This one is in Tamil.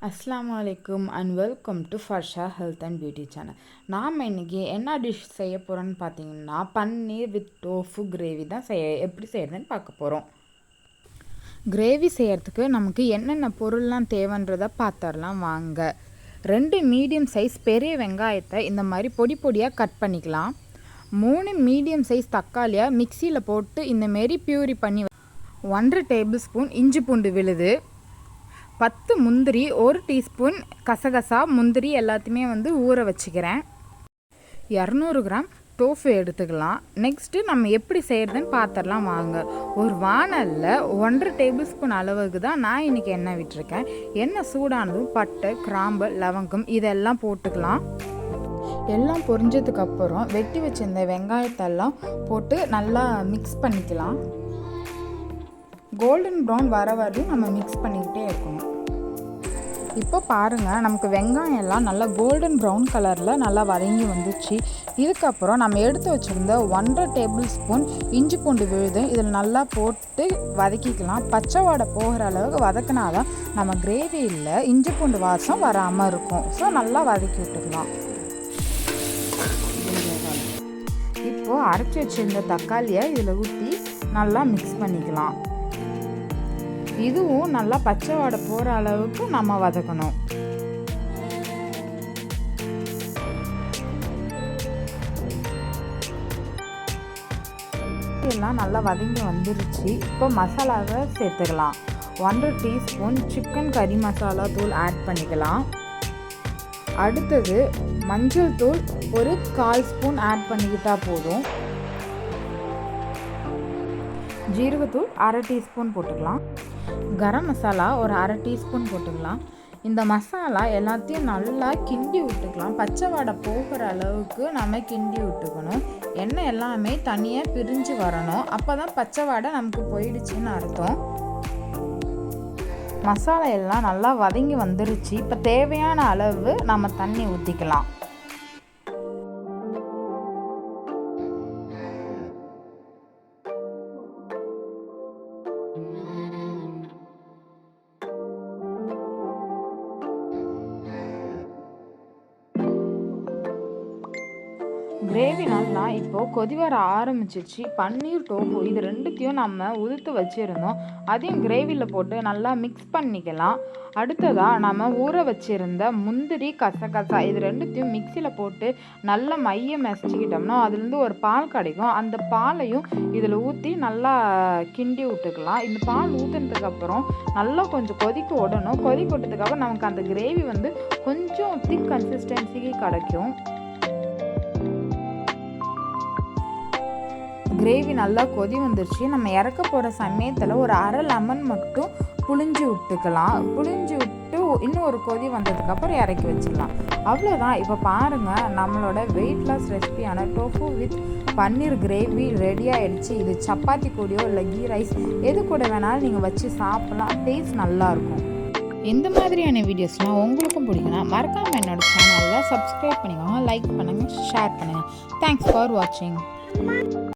Assalamu alaikum and welcome to Farsha Health and Beauty channel. நாம் இன்னைக்கு என்ன டிஷ் செய்ய போறோம்னு பாத்தீங்கன்னா பன்னீர் வித் டோஃபு கிரேவி தான் எப்படி செய்யறதுன்னு பார்க்க போறோம். கிரேவி செய்யறதுக்கு நமக்கு என்னென்ன பொருள்லாம் தேவைன்றதை பார்த்தறலாம் வாங்க. 2 மீடியம் சைஸ் பெரிய வெங்காயத்தை இந்த மாதிரி பொடி பொடியா கட் பண்ணிக்கலாம். 3 மீடியம் சைஸ் தக்காளியை மிக்ஸில போட்டு இந்த மாதிரி பியூரி பண்ணி 1 டேபிள்ஸ்பூன் இஞ்சி பூண்டு விழுது, 10 முந்திரி, 1 டீஸ்பூன் கசகசா, முந்திரி எல்லாத்தையுமே ஊற வச்சுக்கிறேன். 200 கிராம் டோஃபு எடுத்துக்கலாம். நெக்ஸ்ட்டு நம்ம எப்படி செய்கிறதுன்னு பார்த்துடலாம் வாங்க. ஒரு வானலில் 1 டேபிள் ஸ்பூன் அளவுக்கு தான் நான் இன்றைக்கி எண்ணெய் விட்டுருக்கேன். எண்ணெய் சூடானதும் பட்டை, கிராம்பு, லவங்கம் இதெல்லாம் போட்டுக்கலாம். எல்லாம் பொரிஞ்சதுக்கப்புறம் வெட்டி வச்சிருந்த வெங்காயத்தெல்லாம் போட்டு நல்லா மிக்ஸ் பண்ணிக்கலாம். கோல்டன் ப்ரௌன் வர வரையும் நம்ம மிக்ஸ் பண்ணிக்கிட்டே இருக்கணும். இப்போ பாருங்கள், நமக்கு வெங்காயம் எல்லாம் நல்லா கோல்டன் ப்ரௌன் கலரில் நல்லா வதங்கி வந்துச்சு. இதுக்கப்புறம் நம்ம எடுத்து வச்சுருந்த 1.5 டேபிள் ஸ்பூன் இஞ்சி பூண்டு விழுது இதில் நல்லா போட்டு வதக்கிக்கலாம். பச்சை வாடை போகிற அளவுக்கு வதக்கினாதான் நம்ம கிரேவியில் இஞ்சி பூண்டு வாசம் வராமல் இருக்கும். ஸோ நல்லா வதக்கி விட்டுக்கலாம். இப்போது அரைச்சி வச்சுருந்த தக்காளியை இதில் ஊற்றி நல்லா மிக்ஸ் பண்ணிக்கலாம். இதுவும் நல்லா பச்சை வாடை போகிற அளவுக்கு நம்ம வதக்கணும். எல்லாம் நல்லா வதங்கி வந்துருச்சு. இப்போ மசாலாவை சேர்த்துக்கலாம். 1 டீஸ்பூன் சிக்கன் கறி மசாலா தூள் ஆட் பண்ணிக்கலாம். அடுத்தது மஞ்சள் தூள் ஒரு 1/4 ஸ்பூன் ஆட் பண்ணிக்கிட்டால் போதும். ஜீரகத்தூள் 1/2 டீஸ்பூன் போட்டுக்கலாம். கரம் மசாலா ஒரு 1/2 டீஸ்பூன் போட்டுக்கலாம். இந்த மசாலா எல்லாத்தையும் நல்லா கிண்டி விட்டுக்கலாம். பச்சை வாடை போகிற அளவுக்கு நம்ம கிண்டி விட்டுக்கணும். எண்ணெய் எல்லாமே தனியாக பிரிஞ்சு வரணும். அப்போ தான் பச்சை வாடை நமக்கு போயிடுச்சுன்னு அர்த்தம். மசாலா எல்லாம் நல்லா வதங்கி வந்துருச்சு. இப்போ தேவையான அளவு நம்ம தண்ணி ஊற்றிக்கலாம். கிரேவி நல்லா இப்போது கொதி வர ஆரம்பிச்சிச்சு. பன்னீர் டோஃபு இது ரெண்டுத்தையும் நம்ம உதுத்து வச்சுருந்தோம். அதையும் கிரேவியில் போட்டு நல்லா மிக்ஸ் பண்ணிக்கலாம். அடுத்ததாக நம்ம ஊற வச்சுருந்த முந்திரி, கசகசா இது ரெண்டுத்தையும் மிக்சியில் போட்டு நல்லா மையம் மசிச்சுக்கிட்டோம்னா அதுலேருந்து ஒரு பால் கிடைக்கும். அந்த பாலையும் இதில் ஊற்றி நல்லா கிண்டி விட்டுக்கலாம். இந்த பால் ஊற்றுனதுக்கப்புறம் நல்லா கொஞ்சம் கொதிக்க விடணும். கொதிக்க விட்டதுக்கப்புறம் நமக்கு அந்த கிரேவி கொஞ்சம் திக் கன்சிஸ்டன்சிக்கு கிடைக்கும். கிரேவி நல்லா கொதி வந்துருச்சு. நம்ம இறக்க போகிற சமயத்தில் ஒரு 1/2 லெமன் மட்டும் புளிஞ்சு விட்டுக்கலாம். புளிஞ்சு விட்டு இன்னும் ஒரு கொதி வந்ததுக்கப்புறம் இறக்கி வச்சிடலாம். அவ்வளோதான். இப்போ பாருங்கள், நம்மளோட வெயிட் லாஸ் ரெசிபியான tofu with paneer gravy ready ஆகிடுச்சு. இது சப்பாத்தி கூடயோ இல்லை கீ ரைஸ் எது கூட வேணாலும் நீங்கள் வச்சு சாப்பிட்லாம். டேஸ்ட் நல்லாயிருக்கும். இந்த மாதிரியான வீடியோஸ்லாம் உங்களுக்கும் பிடிக்குன்னா மறக்காமல் என்னோட சேனலில் சப்ஸ்கிரைப் பண்ணிக்கோங்க, லைக் பண்ணுங்கள், ஷேர் பண்ணுங்கள். தேங்க்ஸ் ஃபார் வாட்சிங்.